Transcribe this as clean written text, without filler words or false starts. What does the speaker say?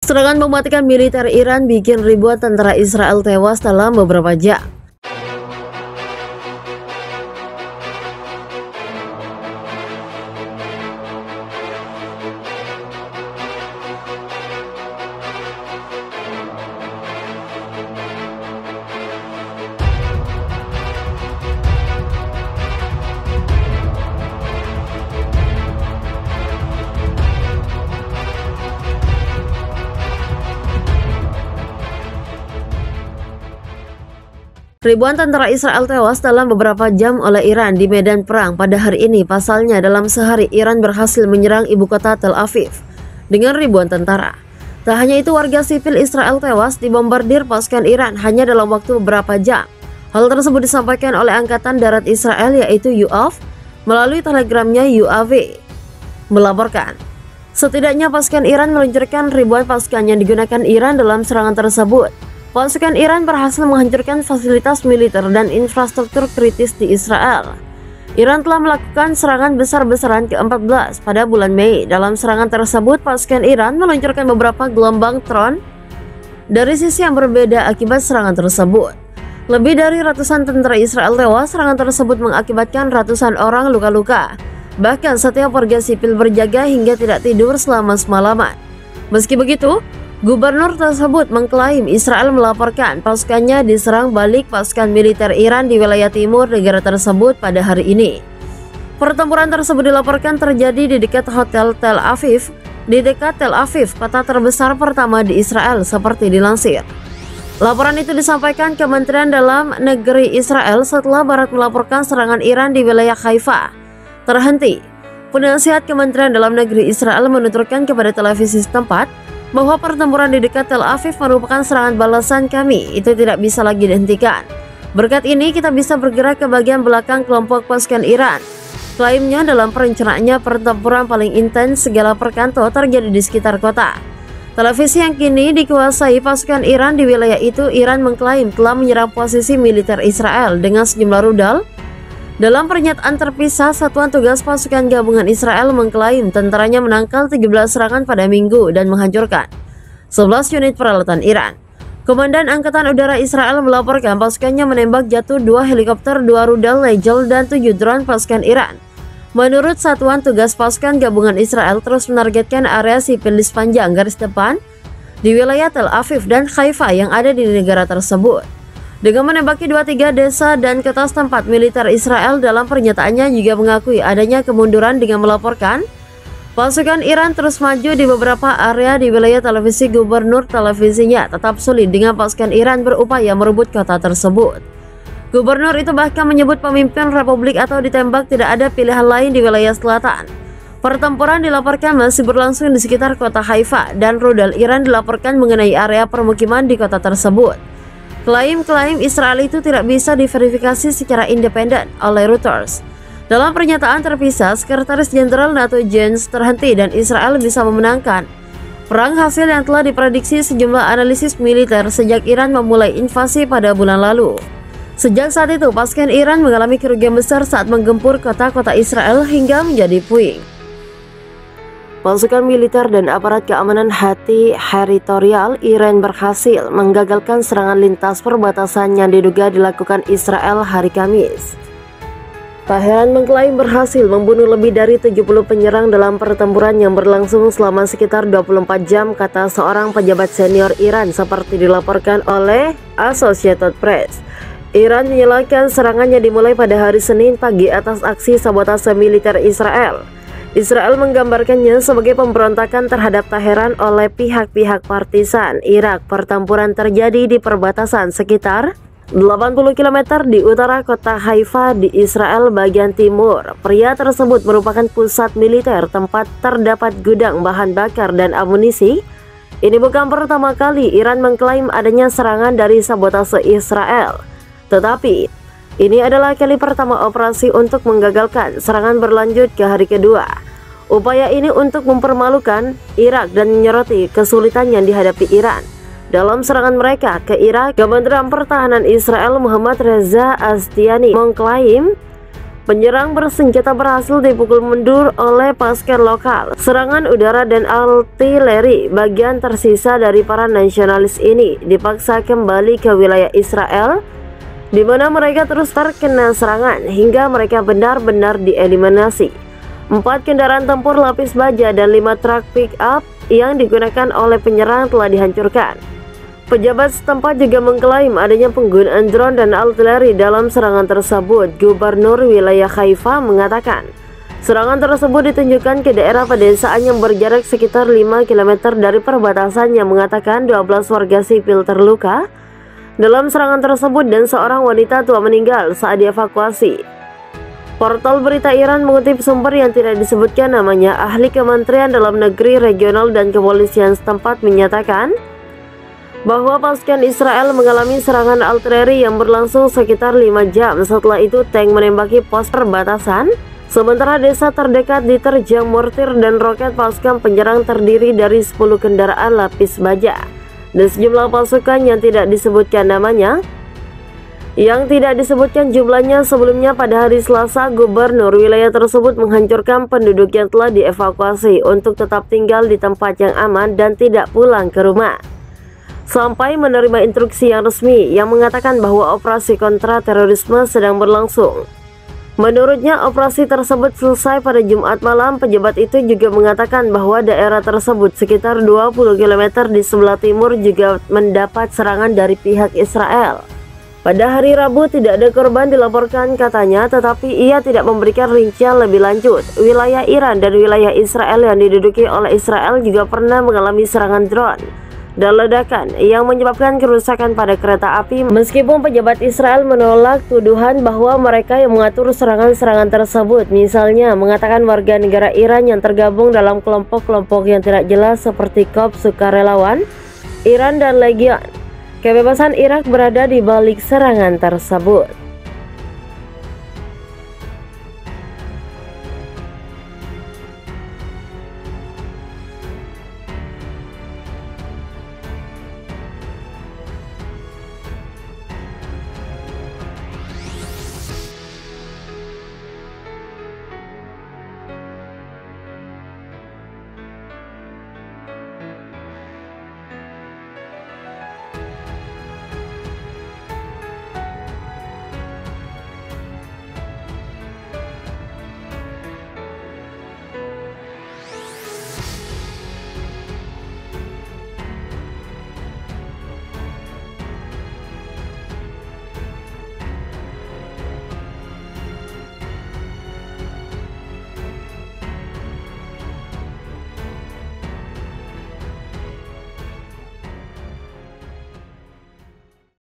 Serangan mematikan militer Iran bikin ribuan tentara Israel tewas dalam beberapa jam. Ribuan tentara Israel tewas dalam beberapa jam oleh Iran di medan perang pada hari ini. Pasalnya, dalam sehari Iran berhasil menyerang ibu kota Tel Aviv dengan ribuan tentara. Tak hanya itu, warga sipil Israel tewas dibombardir pasukan Iran hanya dalam waktu beberapa jam. Hal tersebut disampaikan oleh Angkatan Darat Israel yaitu UAV melalui telegramnya. UAV melaporkan, setidaknya pasukan Iran meluncurkan ribuan pasukan yang digunakan Iran dalam serangan tersebut. Pasukan Iran berhasil menghancurkan fasilitas militer dan infrastruktur kritis di Israel. Iran telah melakukan serangan besar-besaran ke-14 pada bulan Mei. Dalam serangan tersebut, pasukan Iran meluncurkan beberapa gelombang drone dari sisi yang berbeda akibat serangan tersebut. Lebih dari ratusan tentara Israel tewas. Serangan tersebut mengakibatkan ratusan orang luka-luka. Bahkan setiap warga sipil berjaga hingga tidak tidur selama semalaman. Meski begitu, gubernur tersebut mengklaim Israel melaporkan pasukannya diserang balik pasukan militer Iran di wilayah timur negara tersebut pada hari ini. Pertempuran tersebut dilaporkan terjadi di dekat hotel Tel Aviv, kota terbesar pertama di Israel seperti dilansir. Laporan itu disampaikan Kementerian Dalam Negeri Israel setelah Barat melaporkan serangan Iran di wilayah Haifa terhenti. Penasihat Kementerian Dalam Negeri Israel menuturkan kepada televisi setempat bahwa pertempuran di dekat Tel Aviv merupakan serangan balasan kami, itu tidak bisa lagi dihentikan. Berkat ini kita bisa bergerak ke bagian belakang kelompok pasukan Iran. Klaimnya dalam perencanaannya pertempuran paling intens segala perkanto terjadi di sekitar kota. Televisi yang kini dikuasai pasukan Iran di wilayah itu, Iran mengklaim telah menyerang posisi militer Israel dengan sejumlah rudal. Dalam pernyataan terpisah, Satuan Tugas Pasukan Gabungan Israel mengklaim tentaranya menangkal 17 serangan pada Minggu dan menghancurkan 11 unit peralatan Iran. Komandan Angkatan Udara Israel melaporkan pasukannya menembak jatuh 2 helikopter, 2 rudal Legel, dan 7 drone pasukan Iran. Menurut Satuan Tugas Pasukan Gabungan Israel terus menargetkan area sipil di sepanjang garis depan di wilayah Tel Aviv dan Haifa yang ada di negara tersebut, dengan menembaki 23 desa dan kota setempat. Militer Israel dalam pernyataannya juga mengakui adanya kemunduran dengan melaporkan pasukan Iran terus maju di beberapa area di wilayah televisi. Gubernur televisinya tetap sulit dengan pasukan Iran berupaya merebut kota tersebut. Gubernur itu bahkan menyebut pemimpin republik atau ditembak tidak ada pilihan lain di wilayah selatan. Pertempuran dilaporkan masih berlangsung di sekitar kota Haifa dan rudal Iran dilaporkan mengenai area permukiman di kota tersebut. Klaim-klaim Israel itu tidak bisa diverifikasi secara independen oleh Reuters. Dalam pernyataan terpisah, Sekretaris Jenderal NATO Jens terhenti dan Israel bisa memenangkan perang, hasil yang telah diprediksi sejumlah analisis militer sejak Iran memulai invasi pada bulan lalu. Sejak saat itu, pasukan Iran mengalami kerugian besar saat menggempur kota-kota Israel hingga menjadi puing. Pasukan militer dan aparat keamanan hati teritorial Iran berhasil menggagalkan serangan lintas perbatasan yang diduga dilakukan Israel hari Kamis. Teheran mengklaim berhasil membunuh lebih dari 70 penyerang dalam pertempuran yang berlangsung selama sekitar 24 jam, kata seorang pejabat senior Iran seperti dilaporkan oleh Associated Press. Iran menyalahkan serangannya dimulai pada hari Senin pagi atas aksi sabotase militer Israel. Israel menggambarkannya sebagai pemberontakan terhadap Teheran oleh pihak-pihak partisan Irak. Pertempuran terjadi di perbatasan sekitar 80 km di utara kota Haifa di Israel bagian timur. Pria tersebut merupakan pusat militer tempat terdapat gudang bahan bakar dan amunisi. Ini bukan pertama kali Iran mengklaim adanya serangan dari sabotase Israel, tetapi ini adalah kali pertama operasi untuk menggagalkan serangan berlanjut ke hari kedua. Upaya ini untuk mempermalukan Irak dan menyoroti kesulitan yang dihadapi Iran dalam serangan mereka ke Irak. Kementerian Pertahanan Israel Muhammad Reza Ashtiani mengklaim Penyerang bersenjata berhasil dipukul mundur oleh pasukan lokal. Serangan udara dan artileri bagian tersisa dari para nasionalis ini dipaksa kembali ke wilayah Israel, di mana mereka terus terkena serangan hingga mereka benar-benar dieliminasi. 4 kendaraan tempur lapis baja dan 5 truk pick-up yang digunakan oleh penyerang telah dihancurkan. Pejabat setempat juga mengklaim adanya penggunaan drone dan artileri dalam serangan tersebut. Gubernur wilayah Haifa mengatakan, serangan tersebut ditunjukkan ke daerah pedesaan yang berjarak sekitar 5 km dari perbatasan, yang mengatakan 12 warga sipil terluka dalam serangan tersebut dan seorang wanita tua meninggal saat dievakuasi. Portal berita Iran mengutip sumber yang tidak disebutkan namanya, ahli Kementerian Dalam Negeri regional dan kepolisian setempat menyatakan bahwa pasukan Israel mengalami serangan artileri yang berlangsung sekitar 5 jam. Setelah itu tank menembaki pos perbatasan, sementara desa terdekat diterjang mortir dan roket. Pasukan penyerang terdiri dari 10 kendaraan lapis baja dan sejumlah pasukan yang tidak disebutkan namanya, yang tidak disebutkan jumlahnya. Sebelumnya pada hari Selasa, gubernur wilayah tersebut menghancurkan penduduk yang telah dievakuasi untuk tetap tinggal di tempat yang aman dan tidak pulang ke rumah sampai menerima instruksi yang resmi yang mengatakan bahwa operasi kontra terorisme sedang berlangsung. Menurutnya, operasi tersebut selesai pada Jumat malam. Pejabat itu juga mengatakan bahwa daerah tersebut sekitar 20 km di sebelah timur juga mendapat serangan dari pihak Israel. Pada hari Rabu tidak ada korban dilaporkan katanya, tetapi ia tidak memberikan rincian lebih lanjut. Wilayah Iran dan wilayah Israel yang diduduki oleh Israel juga pernah mengalami serangan drone dan ledakan yang menyebabkan kerusakan pada kereta api. Meskipun pejabat Israel menolak tuduhan bahwa mereka yang mengatur serangan-serangan tersebut, misalnya mengatakan warga negara Iran yang tergabung dalam kelompok-kelompok yang tidak jelas seperti Korps Sukarelawan Iran dan Legion Kebebasan Irak berada di balik serangan tersebut.